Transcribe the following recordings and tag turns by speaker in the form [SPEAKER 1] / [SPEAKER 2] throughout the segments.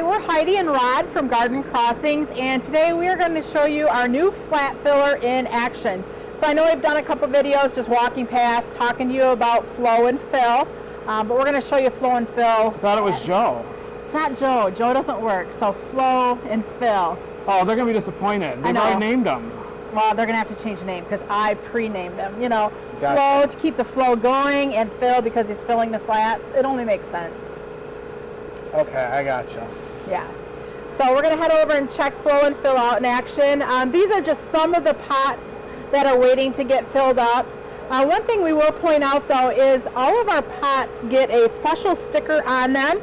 [SPEAKER 1] Hi, we're Heidi and Rod from Garden Crossings, and today we are going to show you our new flat filler in action. So I know we've done a couple videos just walking past, talking to you about flow and fill, but we're going to show you flow and fill.
[SPEAKER 2] I thought it was Joe.
[SPEAKER 1] It's not Joe. Joe doesn't work, so flow and fill.
[SPEAKER 2] Oh, they're going to be disappointed. They've already named them.
[SPEAKER 1] Well, they're going to have to change the name because I pre-named them. You know,
[SPEAKER 2] Gotcha.
[SPEAKER 1] Flow to keep the flow going and fill because he's filling the flats. It only makes sense.
[SPEAKER 2] Okay, I gotcha.
[SPEAKER 1] Yeah. So we're going to head over and check flow and fill out in action. These are just some of the pots that are waiting to get filled up. One thing we will point out though is all of our pots get a special sticker on them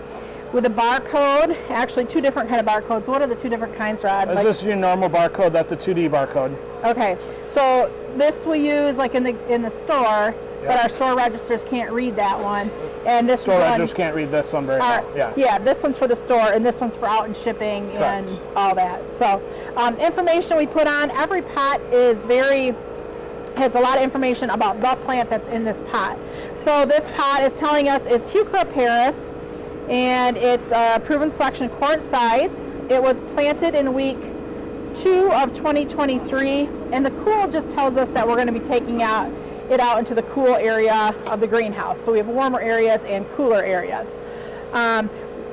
[SPEAKER 1] with a barcode. Actually, two different kind of barcodes. What are the two different kinds, Rod?
[SPEAKER 2] Is this your normal barcode? That's a 2D barcode.
[SPEAKER 1] Okay. So this we use like in the store, but our store registers can't read that one. And this
[SPEAKER 2] Store
[SPEAKER 1] one,
[SPEAKER 2] registers can't read this one very well. Yes.
[SPEAKER 1] Yeah, this one's for the store, and this one's for out and shipping.
[SPEAKER 2] Correct.
[SPEAKER 1] And all that. So information we put on every pot has a lot of information about the plant that's in this pot. So this pot is telling us it's Heuchera Paris, and it's a proven selection quart size. It was planted in week 2 of 2023, and the cool just tells us that we're going to be taking it out into the cool area of the greenhouse. So we have warmer areas and cooler areas.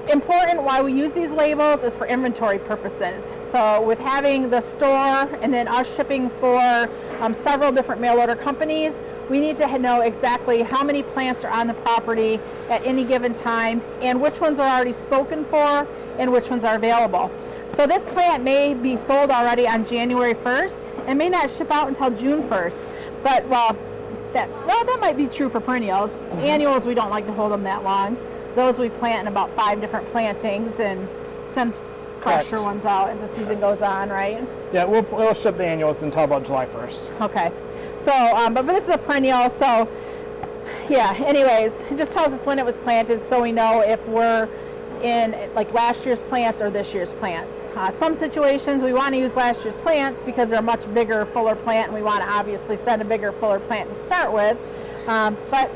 [SPEAKER 1] Important why we use these labels is for inventory purposes. So with having the store and then us shipping for several different mail order companies, we need to know exactly how many plants are on the property at any given time and which ones are already spoken for and which ones are available. So this plant may be sold already on January 1st and may not ship out until June 1st. But that might be true for perennials. Mm-hmm. Annuals, we don't like to hold them that long. Those we plant in about 5 different plantings and send fresher ones out as the season goes on, right?
[SPEAKER 2] Yeah, we'll ship the annuals until about July 1st.
[SPEAKER 1] Okay. So, but this is a perennial, so yeah, anyways, it just tells us when it was planted so we know if we're in like last year's plants or this year's plants. Some situations we want to use last year's plants because they're a much bigger, fuller plant, and we want to obviously send a bigger, fuller plant to start with. But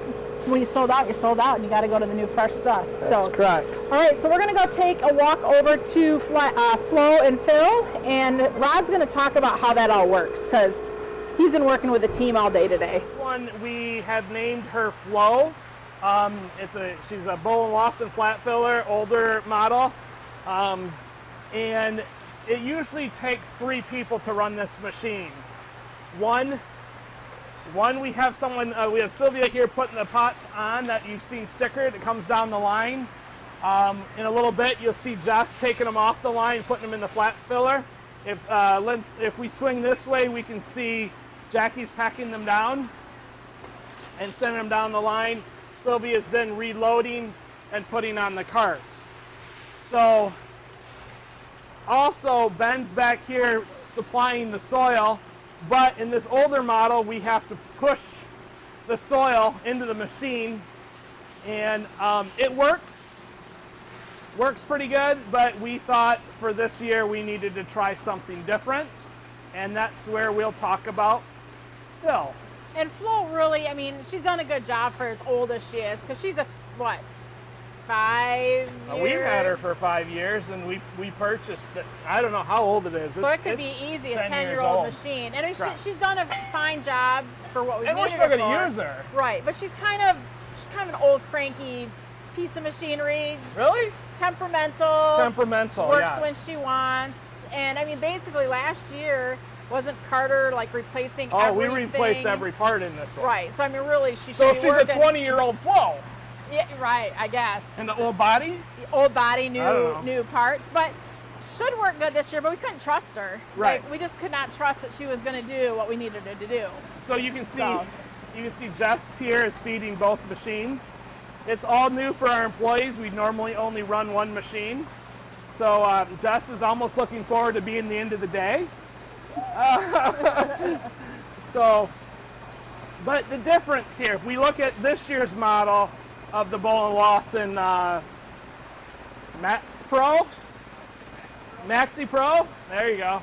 [SPEAKER 1] when you sold out, and you got to go to the new fresh stuff.
[SPEAKER 2] That's correct.
[SPEAKER 1] All right, so we're going to go take a walk over to Flow and Fill, and Rod's going to talk about how that all works because he's been working with the team all day today.
[SPEAKER 2] This one we have named her Flow. She's a Boll & Lawson flat filler, older model, and it usually takes 3 people to run this machine. One, we have Sylvia here putting the pots on that you've seen stickered. It comes down the line. In a little bit, you'll see Jess taking them off the line, putting them in the flat filler. If we swing this way, we can see Jackie's packing them down and sending them down the line. Sylvia's then reloading and putting on the cart. So also Ben's back here supplying the soil, but in this older model we have to push the soil into the machine, and it works pretty good, but we thought for this year we needed to try something different, and that's where we'll talk about fill.
[SPEAKER 1] And Flo really, I mean, she's done a good job for as old as she is, because she's 5 years?
[SPEAKER 2] We've had her for 5 years, and we purchased it. I don't know how old it is.
[SPEAKER 1] So it could be easy, a 10-year-old machine. And she's done a fine job for what we needed her for.
[SPEAKER 2] And we're still going to use her.
[SPEAKER 1] Right, but she's kind of an old, cranky piece of machinery.
[SPEAKER 2] Really?
[SPEAKER 1] Temperamental.
[SPEAKER 2] Works
[SPEAKER 1] yes. When she wants. And I mean, basically last year, wasn't Carter like replacing everything?
[SPEAKER 2] Oh, we replaced every part in this one.
[SPEAKER 1] Right. So I mean, really, she's
[SPEAKER 2] a 20-year-old Flow.
[SPEAKER 1] Yeah, right. I guess.
[SPEAKER 2] And the old body?
[SPEAKER 1] The old body, new parts, but should work good this year. But we couldn't trust her.
[SPEAKER 2] Right.
[SPEAKER 1] Like, we just could not trust that she was going to do what we needed her to do.
[SPEAKER 2] So you can see Jess here is feeding both machines. It's all new for our employees. We normally only run one machine. So Jess is almost looking forward to being the end of the day. But the difference here, if we look at this year's model of the Boll & Lawson Maxi Pro, there you go.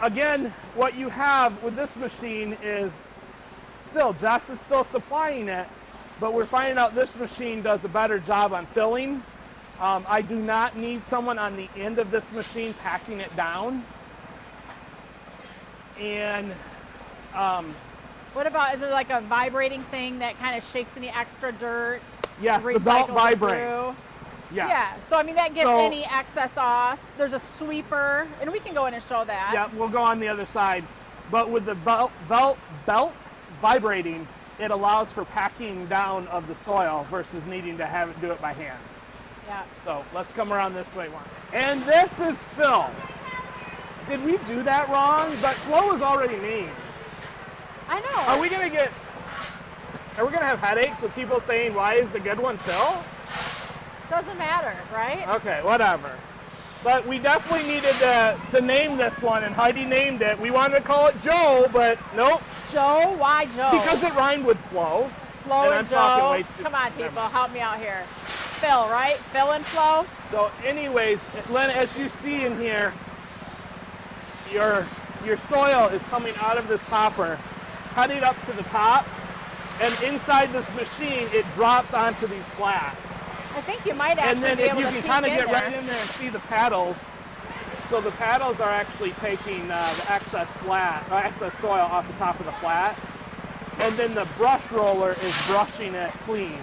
[SPEAKER 2] Again, what you have with this machine is Jess is still supplying it, but we're finding out this machine does a better job on filling I do not need someone on the end of this machine packing it down. And
[SPEAKER 1] What about, is it like a vibrating thing that kind of shakes any extra dirt?
[SPEAKER 2] yes, the belt
[SPEAKER 1] Recycles it
[SPEAKER 2] vibrates. Yes.
[SPEAKER 1] Yeah, so I mean that gets
[SPEAKER 2] So-
[SPEAKER 1] any excess off. There's a sweeper, and we can go in and show that.
[SPEAKER 2] Yeah, we'll go on the other side. But with the belt vibrating, it allows for packing down of the soil versus needing to have it do it by hand.
[SPEAKER 1] Yeah.
[SPEAKER 2] So let's come around this way one. And this is Phil. Did we do that wrong? But Flo is already named.
[SPEAKER 1] I know.
[SPEAKER 2] Are we gonna have headaches with people saying, why is the good one Phil?
[SPEAKER 1] Doesn't matter, right?
[SPEAKER 2] Okay, whatever. But we definitely needed to name this one, and Heidi named it. We wanted to call it Joe, but nope,
[SPEAKER 1] Joe, why Joe?
[SPEAKER 2] because it rhymed with Flo.
[SPEAKER 1] Flo
[SPEAKER 2] and
[SPEAKER 1] and
[SPEAKER 2] I'm
[SPEAKER 1] Joe.
[SPEAKER 2] talking way too-
[SPEAKER 1] Come on,
[SPEAKER 2] never
[SPEAKER 1] people,
[SPEAKER 2] mind.
[SPEAKER 1] help me out here. Phil, right? Phil and Flo.
[SPEAKER 2] So anyways, Len, as you see in here, your soil is coming out of this hopper, cutting up to the top, and inside this machine, it drops onto these flats.
[SPEAKER 1] I think you might
[SPEAKER 2] And
[SPEAKER 1] actually
[SPEAKER 2] then
[SPEAKER 1] be
[SPEAKER 2] if
[SPEAKER 1] able
[SPEAKER 2] you
[SPEAKER 1] to
[SPEAKER 2] can
[SPEAKER 1] peek
[SPEAKER 2] kind of
[SPEAKER 1] in
[SPEAKER 2] get
[SPEAKER 1] there.
[SPEAKER 2] right in there and see the paddles, so the paddles are actually taking the excess soil off the top of the flat, and then the brush roller is brushing it clean.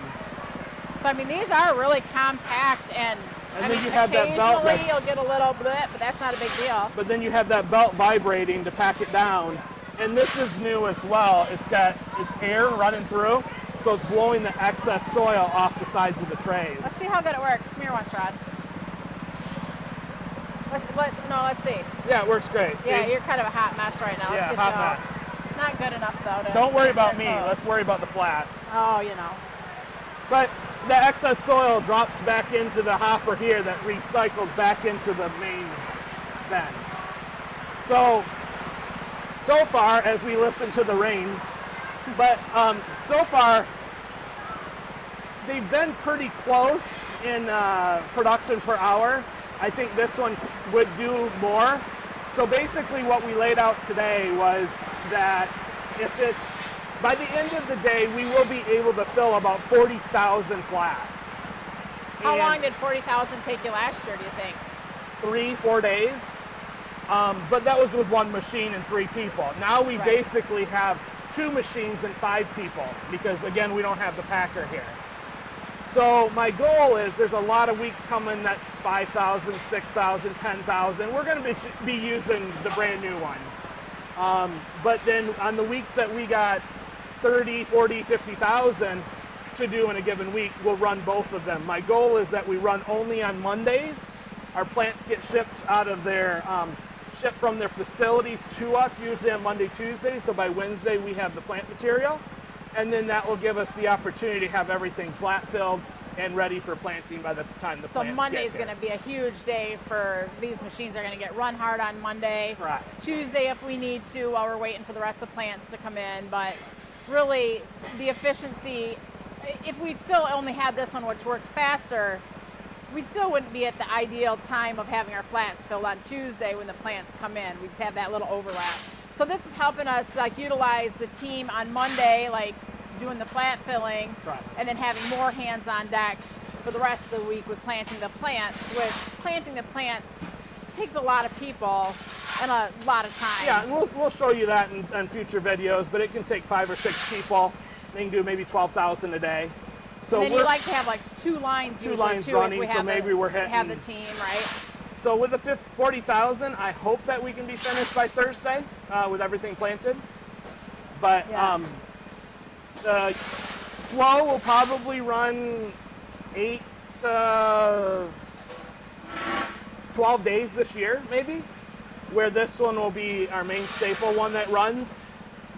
[SPEAKER 1] So I mean, these are really compact, and
[SPEAKER 2] And
[SPEAKER 1] I
[SPEAKER 2] then
[SPEAKER 1] mean,
[SPEAKER 2] you have that belt
[SPEAKER 1] occasionally
[SPEAKER 2] that's-
[SPEAKER 1] you'll get a little bit, but that's not a big deal.
[SPEAKER 2] But then you have that belt vibrating to pack it down. And this is new as well. It's air running through, so it's blowing the excess soil off the sides of the
[SPEAKER 1] Let's
[SPEAKER 2] trays.
[SPEAKER 1] see how good it works. Come here once, Rod. Let's see.
[SPEAKER 2] Yeah, it works great. See?
[SPEAKER 1] Yeah, you're kind of a hot mess right now. Let's
[SPEAKER 2] Yeah,
[SPEAKER 1] get
[SPEAKER 2] hot
[SPEAKER 1] you out.
[SPEAKER 2] mess.
[SPEAKER 1] Not good enough though.
[SPEAKER 2] Don't worry about
[SPEAKER 1] get
[SPEAKER 2] me.
[SPEAKER 1] close.
[SPEAKER 2] Let's worry about the flats.
[SPEAKER 1] Oh, you know.
[SPEAKER 2] But the excess soil drops back into the hopper here that recycles back into the main bin. So far, as we listen to the rain, but so far, they've been pretty close in production per hour. I think this one would do more. So basically what we laid out today was that if it's, by the end of the day, we will be able to fill about 40,000 flats.
[SPEAKER 1] How
[SPEAKER 2] And
[SPEAKER 1] long did 40,000 take you last year, do you think?
[SPEAKER 2] 3-4 days. But that was with one machine and 3 people. Now we
[SPEAKER 1] Right.
[SPEAKER 2] basically have 2 machines and 5 people because, again, we don't have the packer here. So my goal is there's a lot of weeks coming that's 5,000, 6,000, 10,000. We're going to be using the brand new one. But then on the weeks that we got 30, 40, 50,000 to do in a given week, we'll run both of them. My goal is that we run only on Mondays. Our plants get shipped out of their shipped from their facilities to us, usually on Monday, Tuesday. So by Wednesday, we have the plant material. And then that will give us the opportunity to have everything flat filled and ready for planting by the time the
[SPEAKER 1] So
[SPEAKER 2] plants
[SPEAKER 1] Monday's
[SPEAKER 2] get here.
[SPEAKER 1] going to be a huge day for these machines. Are going to get run hard on Monday.
[SPEAKER 2] Correct.
[SPEAKER 1] Tuesday if we need to, while we're waiting for the rest of the plants to come in. But really, the efficiency, if we still only had this one, which works faster, we still wouldn't be at the ideal time of having our flats filled on Tuesday when the plants come in. We'd have that little overlap. So this is helping us utilize the team on Monday, like doing the plant filling,
[SPEAKER 2] Right.
[SPEAKER 1] and then having more hands on deck for the rest of the week with planting the plants, which planting the plants takes a lot of people and a lot of time.
[SPEAKER 2] Yeah, and we'll show you that in future videos, but it can take 5 or 6 people. They can do maybe 12,000 a day. So
[SPEAKER 1] And then
[SPEAKER 2] we're,
[SPEAKER 1] you like to have like 2 lines
[SPEAKER 2] Two
[SPEAKER 1] usually
[SPEAKER 2] lines
[SPEAKER 1] too,
[SPEAKER 2] running,
[SPEAKER 1] if we
[SPEAKER 2] so
[SPEAKER 1] have
[SPEAKER 2] maybe
[SPEAKER 1] the,
[SPEAKER 2] we're
[SPEAKER 1] have the
[SPEAKER 2] hitting-
[SPEAKER 1] team, right?
[SPEAKER 2] so with the 40,000, I hope that we can be finished by Thursday with everything planted. But
[SPEAKER 1] Yeah.
[SPEAKER 2] the flow will probably run 8 to 12 days this year, maybe, where this one will be our main staple one that runs.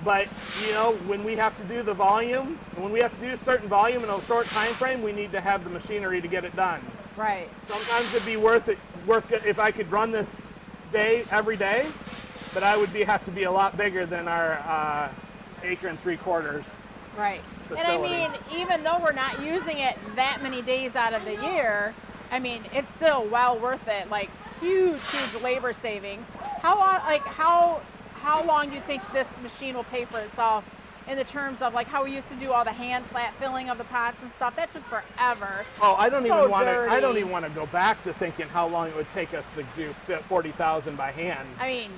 [SPEAKER 2] But you know, when we have to do the volume, and when we have to do a certain volume in a short time frame, we need to have the machinery to get it done.
[SPEAKER 1] Right.
[SPEAKER 2] Sometimes it'd be worth it if I could run this every day, but I would have to be a lot bigger than our acre and 3/4.
[SPEAKER 1] Right.
[SPEAKER 2] Facility.
[SPEAKER 1] And I mean, even though we're not using it that many days out of the year, I mean, it's still well worth it. Like huge labor savings. How long do you think this machine will pay for itself in the terms of like how we used to do all the hand flat filling of the pots and stuff. That took forever.
[SPEAKER 2] Oh, I don't
[SPEAKER 1] So
[SPEAKER 2] even want to. I
[SPEAKER 1] dirty.
[SPEAKER 2] don't even want to go back to thinking how long it would take us to do 40,000 by hand.
[SPEAKER 1] I mean,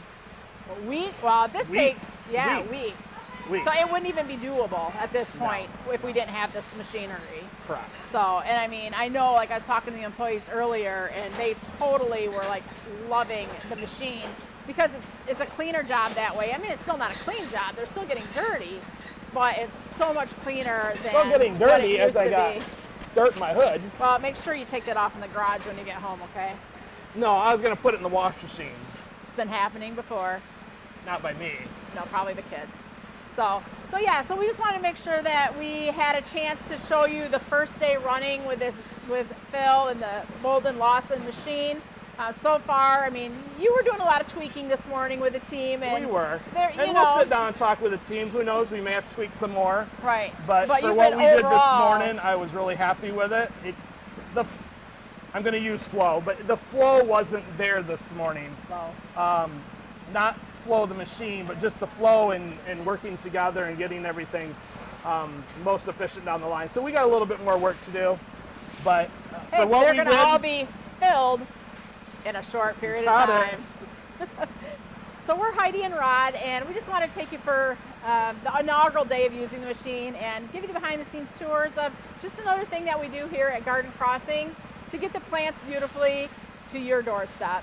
[SPEAKER 1] this takes weeks.
[SPEAKER 2] Weeks.
[SPEAKER 1] So it wouldn't even be doable at this point if we didn't have this machinery.
[SPEAKER 2] Correct.
[SPEAKER 1] So, and I mean, I know, like I was talking to the employees earlier, and they totally were like loving the machine because it's a cleaner job that way. I mean, it's still not a clean job; they're still getting dirty, but it's so much cleaner than
[SPEAKER 2] Still getting
[SPEAKER 1] what it
[SPEAKER 2] dirty
[SPEAKER 1] used
[SPEAKER 2] as I
[SPEAKER 1] to
[SPEAKER 2] got
[SPEAKER 1] be.
[SPEAKER 2] dirt in my hood.
[SPEAKER 1] Well, make sure you take that off in the garage when you get home, okay?
[SPEAKER 2] No, I was gonna put it in the wash machine.
[SPEAKER 1] It's been happening before.
[SPEAKER 2] Not by me.
[SPEAKER 1] No, probably the kids. So we just wanted to make sure that we had a chance to show you the first day running with Phil and the Bolden Lawson machine. So far, I mean, you were doing a lot of tweaking this morning with the team, and
[SPEAKER 2] We were.
[SPEAKER 1] there-
[SPEAKER 2] And
[SPEAKER 1] you
[SPEAKER 2] we'll
[SPEAKER 1] know-
[SPEAKER 2] sit down and talk with the team. Who knows? We may have to tweak some more.
[SPEAKER 1] right?
[SPEAKER 2] But for
[SPEAKER 1] you've
[SPEAKER 2] what
[SPEAKER 1] been
[SPEAKER 2] we did this
[SPEAKER 1] overall-
[SPEAKER 2] morning, I was really happy with it. I'm going to use flow, but the flow wasn't there this morning.
[SPEAKER 1] So,
[SPEAKER 2] Not flow of the machine, but just the flow and working together and getting everything most efficient down the line. So we got a little bit more work to do, but
[SPEAKER 1] hey,
[SPEAKER 2] for what
[SPEAKER 1] they're
[SPEAKER 2] we
[SPEAKER 1] going
[SPEAKER 2] did,
[SPEAKER 1] to all be filled in a short period of
[SPEAKER 2] Got it.
[SPEAKER 1] time. So we're Heidi and Rod, and we just want to take you for the inaugural day of using the machine and give you the behind-the-scenes tours of just another thing that we do here at Garden Crossings to get the plants beautifully to your doorstep.